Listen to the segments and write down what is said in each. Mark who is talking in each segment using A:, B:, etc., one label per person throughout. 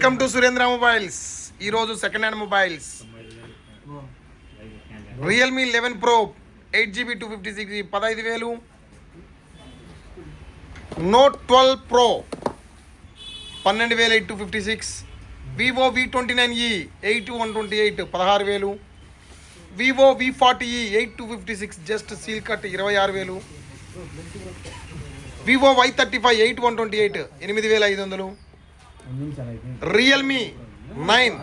A: Welcome to Surendra mobiles. ఈరోజు second hand mobiles Realme 11 Pro 8GB 256GB 15,000. Note 12 Pro 12,256. Vivo V29e 8128 16,000. Vivo V40e 8256 just seal cut 26,000. Vivo Y35 8128 8,500. Realme 9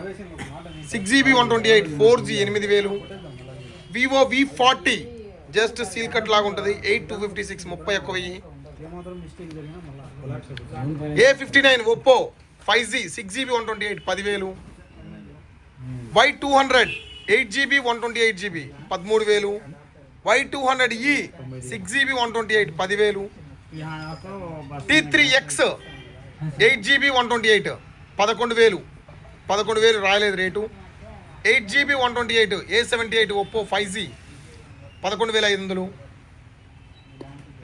A: 6GB 128 4G 8,000. Vivo V40 just seal cut లాగా ఉంటుంది 8256 31,000. A59 Oppo 5G 6GB 128 10,000. Y200 8GB 128GB 13,000. Y200e 6GB 128 10,000. T3X 8GB 128 11,000 రాయలేదు rate. 8GB 128 A78 Oppo 5G 11,500.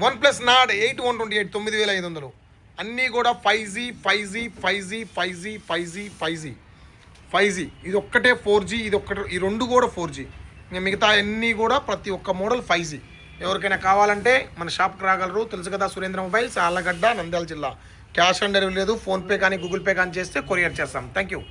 A: OnePlus Nord 8 128 9,500. అన్నీ కూడా 5G. ఇది ఒక్కటే 4G, ఇది ఒక్కటే, ఈ రెండు కూడా 4G. ఇంకా మిగతా అన్నీ కూడా ప్రతి ఒక్క మోడల్ 5G. ఎవరికైనా కావాలంటే మన షాప్కి రాగలరు. తెలుసు కదా, సురేంద్ర మొబైల్స్, ఆళ్ళగడ్డ, నంద్యాల జిల్లా. క్యాష్ ఆన్ డెలివరీ లేదు. ఫోన్పే కానీ గూగుల్ పే కానీ చేస్తే కొరియర్ చేస్తాం. Thank you.